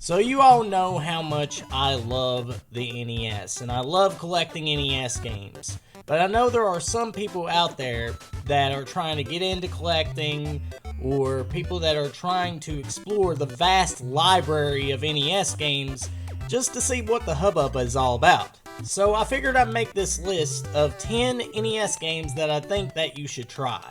So you all know how much I love the NES, and I love collecting NES games. But I know there are some people out there that are trying to get into collecting, or people that are trying to explore the vast library of NES games just to see what the hubbub is all about. So I figured I'd make this list of 10 NES games that I think that you should try.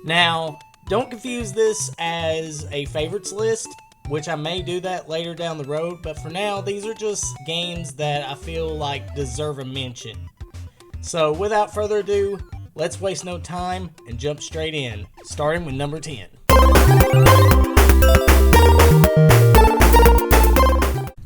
Now, don't confuse this as a favorites list, which I may do that later down the road, but for now, these are just games that I feel like deserve a mention. So without further ado, let's waste no time and jump straight in, starting with number 10.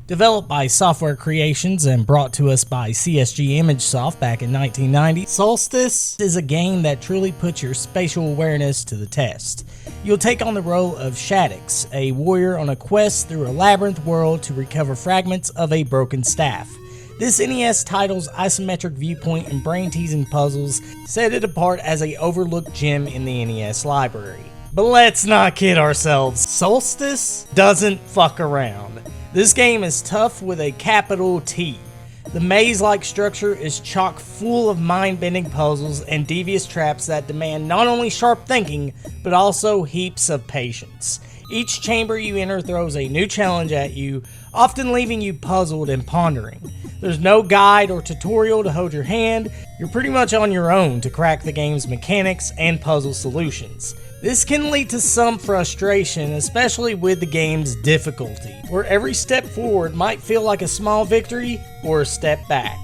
Developed by Software Creations and brought to us by CSG ImageSoft back in 1990, Solstice is a game that truly puts your spatial awareness to the test. You'll take on the role of Shatterhand, a warrior on a quest through a labyrinth world to recover fragments of a broken staff. This NES title's isometric viewpoint and brain-teasing puzzles set it apart as an overlooked gem in the NES library. But let's not kid ourselves, Solstice doesn't fuck around. This game is tough with a capital T. The maze-like structure is chock full of mind-bending puzzles and devious traps that demand not only sharp thinking, but also heaps of patience. Each chamber you enter throws a new challenge at you, often leaving you puzzled and pondering. There's no guide or tutorial to hold your hand. You're pretty much on your own to crack the game's mechanics and puzzle solutions. This can lead to some frustration, especially with the game's difficulty, where every step forward might feel like a small victory or a step back.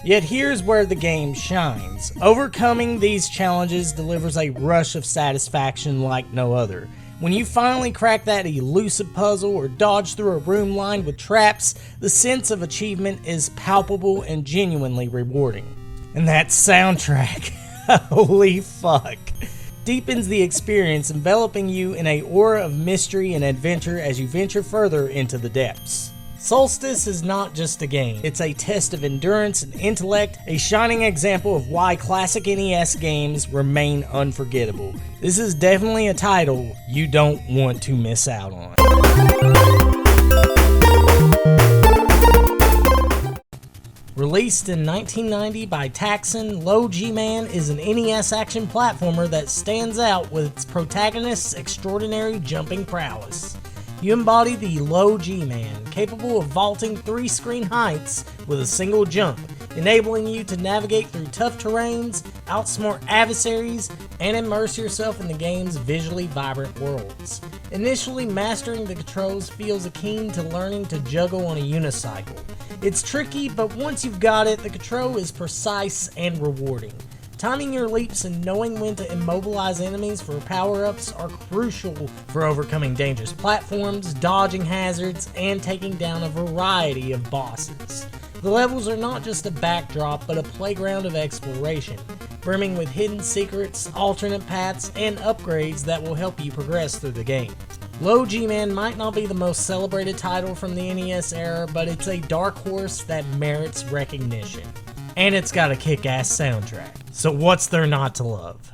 Yet here's where the game shines. Overcoming these challenges delivers a rush of satisfaction like no other. When you finally crack that elusive puzzle or dodge through a room lined with traps, the sense of achievement is palpable and genuinely rewarding. And that soundtrack, holy fuck, deepens the experience, enveloping you in an aura of mystery and adventure as you venture further into the depths. Solstice is not just a game, it's a test of endurance and intellect, a shining example of why classic NES games remain unforgettable. This is definitely a title you don't want to miss out on. Released in 1990 by Taxon, Low Gman is an NES action platformer that stands out with its protagonist's extraordinary jumping prowess. You embody the Low Gman, capable of vaulting 3 screen heights with a single jump, enabling you to navigate through tough terrains, outsmart adversaries, and immerse yourself in the game's visually vibrant worlds. Initially, mastering the controls feels akin to learning to juggle on a unicycle. It's tricky, but once you've got it, the control is precise and rewarding. Timing your leaps and knowing when to immobilize enemies for power-ups are crucial for overcoming dangerous platforms, dodging hazards, and taking down a variety of bosses. The levels are not just a backdrop, but a playground of exploration, brimming with hidden secrets, alternate paths, and upgrades that will help you progress through the game. Low Gman might not be the most celebrated title from the NES era, but it's a dark horse that merits recognition. And it's got a kick-ass soundtrack. So what's there not to love?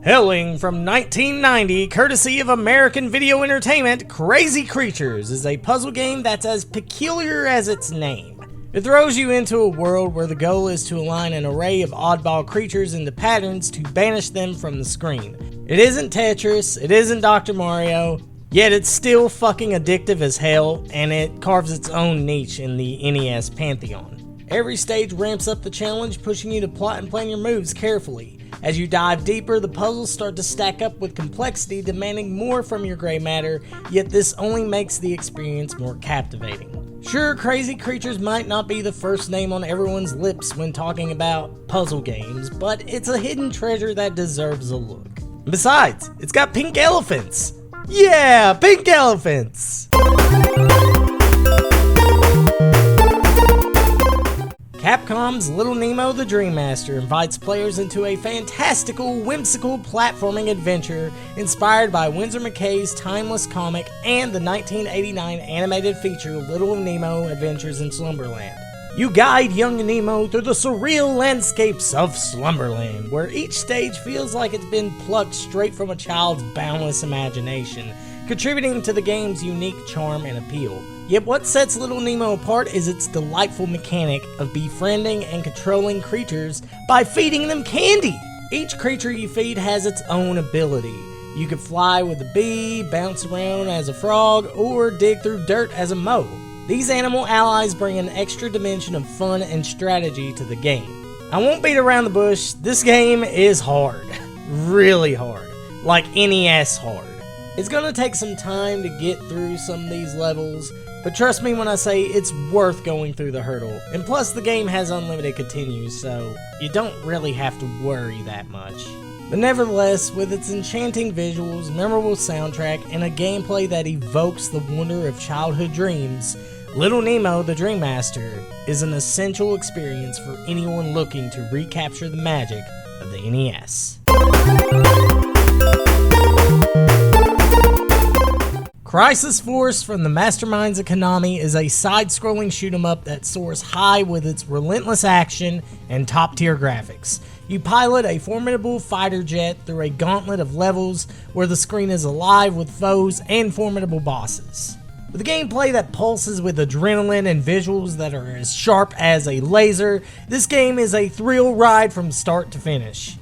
Hailing from 1990, courtesy of American Video Entertainment, Crazy Creatures is a puzzle game that's as peculiar as its name. It throws you into a world where the goal is to align an array of oddball creatures into patterns to banish them from the screen. It isn't Tetris, it isn't Dr. Mario, yet it's still fucking addictive as hell, and it carves its own niche in the NES pantheon. Every stage ramps up the challenge, pushing you to plot and plan your moves carefully. As you dive deeper, the puzzles start to stack up with complexity, demanding more from your gray matter, yet this only makes the experience more captivating. Sure, Crazy Creatures might not be the first name on everyone's lips when talking about puzzle games, but it's a hidden treasure that deserves a look. Besides, it's got pink elephants! Yeah, pink elephants! Capcom's Little Nemo the Dream Master invites players into a fantastical, whimsical platforming adventure inspired by Winsor McCay's timeless comic and the 1989 animated feature Little Nemo Adventures in Slumberland. You guide young Nemo through the surreal landscapes of Slumberland, where each stage feels like it's been plucked straight from a child's boundless imagination, contributing to the game's unique charm and appeal. Yet what sets Little Nemo apart is its delightful mechanic of befriending and controlling creatures by feeding them candy. Each creature you feed has its own ability. You can fly with a bee, bounce around as a frog, or dig through dirt as a mole. These animal allies bring an extra dimension of fun and strategy to the game. I won't beat around the bush, this game is hard. Really hard. Like NES hard. It's gonna take some time to get through some of these levels, but trust me when I say it's worth going through the hurdle. And plus the game has unlimited continues, so you don't really have to worry that much. But nevertheless, with its enchanting visuals, memorable soundtrack, and a gameplay that evokes the wonder of childhood dreams, Little Nemo the Dream Master is an essential experience for anyone looking to recapture the magic of the NES. Crisis Force from the masterminds of Konami is a side-scrolling shoot-'em-up that soars high with its relentless action and top-tier graphics. You pilot a formidable fighter jet through a gauntlet of levels where the screen is alive with foes and formidable bosses. With a gameplay that pulses with adrenaline and visuals that are as sharp as a laser, this game is a thrill ride from start to finish.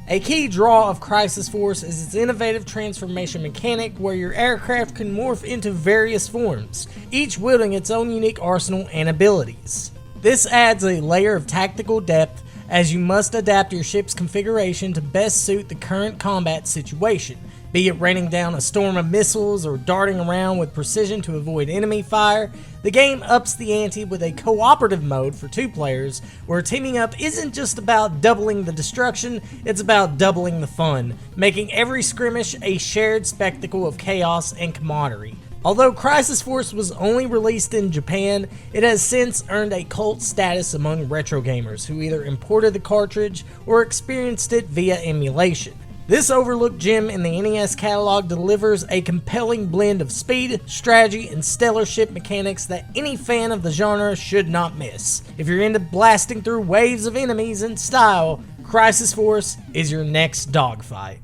A key draw of Crisis Force is its innovative transformation mechanic where your aircraft can morph into various forms, each wielding its own unique arsenal and abilities. This adds a layer of tactical depth as you must adapt your ship's configuration to best suit the current combat situation, be it raining down a storm of missiles or darting around with precision to avoid enemy fire. The game ups the ante with a cooperative mode for 2 players, where teaming up isn't just about doubling the destruction, it's about doubling the fun, making every skirmish a shared spectacle of chaos and camaraderie. Although Crisis Force was only released in Japan, it has since earned a cult status among retro gamers who either imported the cartridge or experienced it via emulation. This overlooked gem in the NES catalog delivers a compelling blend of speed, strategy, and stellar ship mechanics that any fan of the genre should not miss. If you're into blasting through waves of enemies in style, Crisis Force is your next dogfight.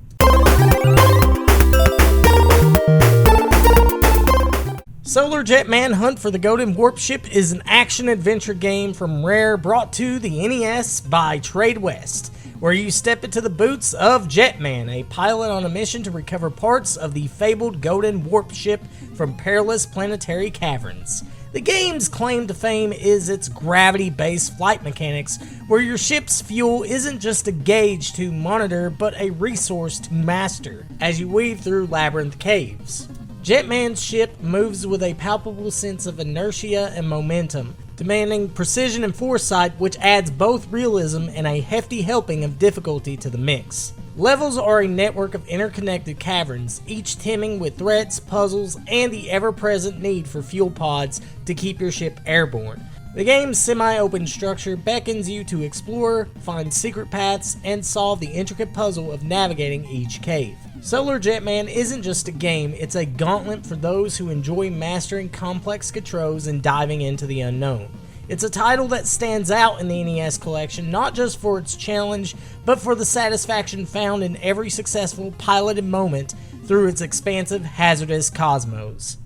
Solar Jetman Hunt for the Golden Warp Ship is an action-adventure game from Rare brought to the NES by Trade West, where you step into the boots of Jetman, a pilot on a mission to recover parts of the fabled Golden Warp Ship from perilous planetary caverns. The game's claim to fame is its gravity-based flight mechanics, where your ship's fuel isn't just a gauge to monitor, but a resource to master, as you weave through labyrinth caves. Jetman's ship moves with a palpable sense of inertia and momentum, demanding precision and foresight, which adds both realism and a hefty helping of difficulty to the mix. Levels are a network of interconnected caverns, each teeming with threats, puzzles, and the ever-present need for fuel pods to keep your ship airborne. The game's semi-open structure beckons you to explore, find secret paths, and solve the intricate puzzle of navigating each cave. Solar Jetman isn't just a game, it's a gauntlet for those who enjoy mastering complex controls and diving into the unknown. It's a title that stands out in the NES collection not just for its challenge, but for the satisfaction found in every successful piloted moment through its expansive, hazardous cosmos.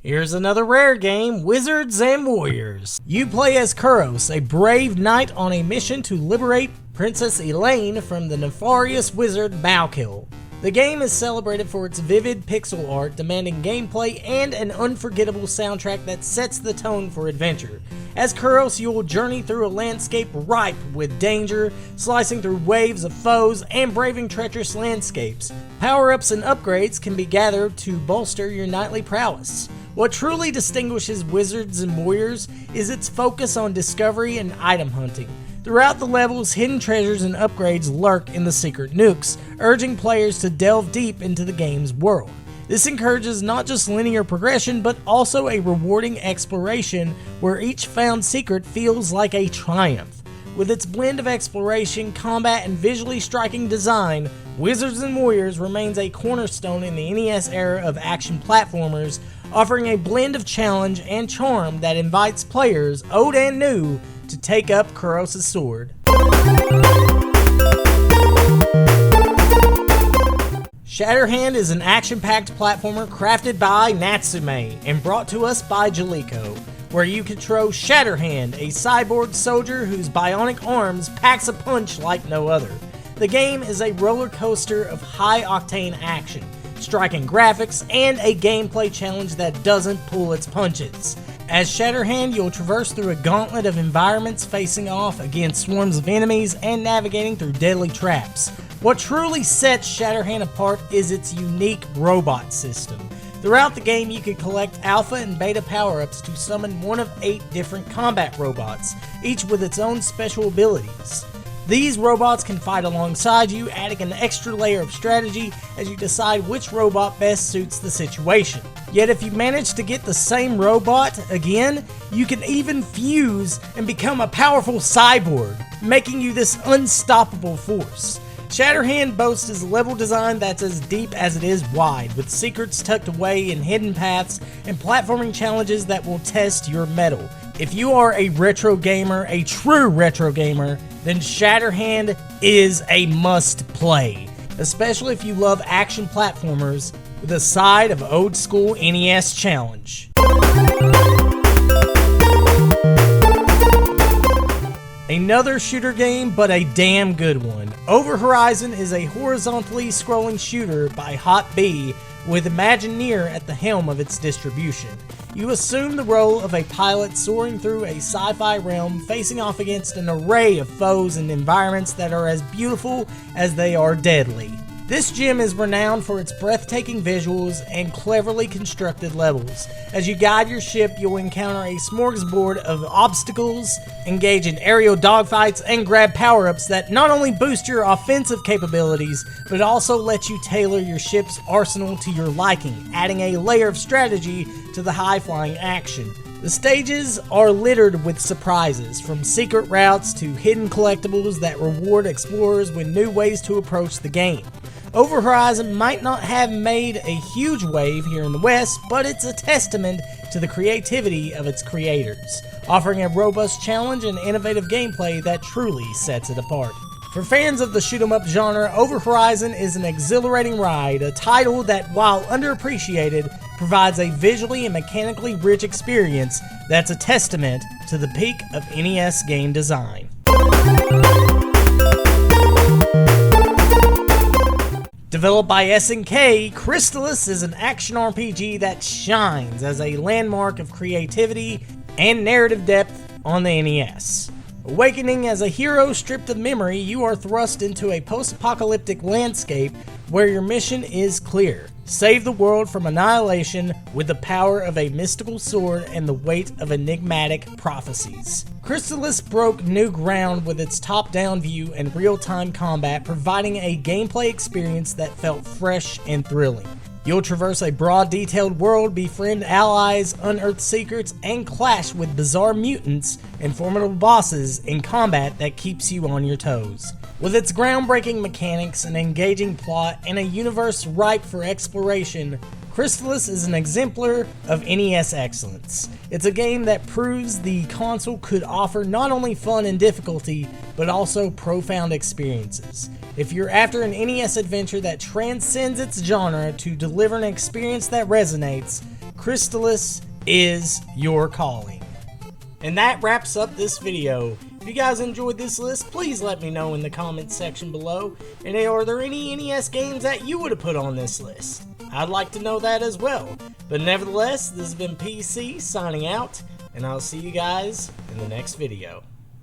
Here's another Rare game, Wizards and Warriors. You play as Kuros, a brave knight on a mission to liberate Princess Elaine from the nefarious wizard Malkil. The game is celebrated for its vivid pixel art, demanding gameplay, and an unforgettable soundtrack that sets the tone for adventure. As Kuros, you will journey through a landscape ripe with danger, slicing through waves of foes and braving treacherous landscapes. Power-ups and upgrades can be gathered to bolster your knightly prowess. What truly distinguishes Wizards and Warriors is its focus on discovery and item hunting. Throughout the levels, hidden treasures and upgrades lurk in the secret nukes, urging players to delve deep into the game's world. This encourages not just linear progression, but also a rewarding exploration where each found secret feels like a triumph. With its blend of exploration, combat, and visually striking design, Wizards and Warriors remains a cornerstone in the NES era of action platformers, offering a blend of challenge and charm that invites players, old and new, to take up Kuros' sword. Shatterhand is an action-packed platformer crafted by Natsume and brought to us by Jaleco, where you control Shatterhand, a cyborg soldier whose bionic arms packs a punch like no other. The game is a roller coaster of high-octane action, striking graphics, and a gameplay challenge that doesn't pull its punches. As Shatterhand, you'll traverse through a gauntlet of environments facing off against swarms of enemies and navigating through deadly traps. What truly sets Shatterhand apart is its unique robot system. Throughout the game, you can collect alpha and beta power-ups to summon one of 8 different combat robots, each with its own special abilities. These robots can fight alongside you, adding an extra layer of strategy as you decide which robot best suits the situation. Yet if you manage to get the same robot again, you can even fuse and become a powerful cyborg, making you this unstoppable force. Shatterhand boasts a level design that's as deep as it is wide, with secrets tucked away in hidden paths and platforming challenges that will test your mettle. If you are a retro gamer, a true retro gamer, then Shatterhand is a must-play, especially if you love action platformers with a side of old-school NES challenge. Another shooter game, but a damn good one. Over Horizon is a horizontally scrolling shooter by Hot B with Imagineer at the helm of its distribution. You assume the role of a pilot soaring through a sci-fi realm, facing off against an array of foes and environments that are as beautiful as they are deadly. This gem is renowned for its breathtaking visuals and cleverly constructed levels. As you guide your ship, you'll encounter a smorgasbord of obstacles, engage in aerial dogfights, and grab power-ups that not only boost your offensive capabilities, but also let you tailor your ship's arsenal to your liking, adding a layer of strategy to the high-flying action. The stages are littered with surprises, from secret routes to hidden collectibles that reward explorers with new ways to approach the game. Over Horizon might not have made a huge wave here in the West, but it's a testament to the creativity of its creators, offering a robust challenge and innovative gameplay that truly sets it apart. For fans of the shoot-'em-up genre, Over Horizon is an exhilarating ride, a title that, while underappreciated, provides a visually and mechanically rich experience that's a testament to the peak of NES game design. Developed by SNK, Crystalis is an action RPG that shines as a landmark of creativity and narrative depth on the NES. Awakening as a hero stripped of memory, you are thrust into a post-apocalyptic landscape where your mission is clear: save the world from annihilation with the power of a mystical sword and the weight of enigmatic prophecies. Crystalis broke new ground with its top-down view and real-time combat, providing a gameplay experience that felt fresh and thrilling. You'll traverse a broad, detailed world, befriend allies, unearth secrets, and clash with bizarre mutants and formidable bosses in combat that keeps you on your toes. With its groundbreaking mechanics, an engaging plot, and a universe ripe for exploration, Crystalis is an exemplar of NES excellence. It's a game that proves the console could offer not only fun and difficulty, but also profound experiences. If you're after an NES adventure that transcends its genre to deliver an experience that resonates, Crystalis is your calling. And that wraps up this video. If you guys enjoyed this list, please let me know in the comments section below. And are there any NES games that you would have put on this list? I'd like to know that as well. But nevertheless, this has been PC signing out, and I'll see you guys in the next video.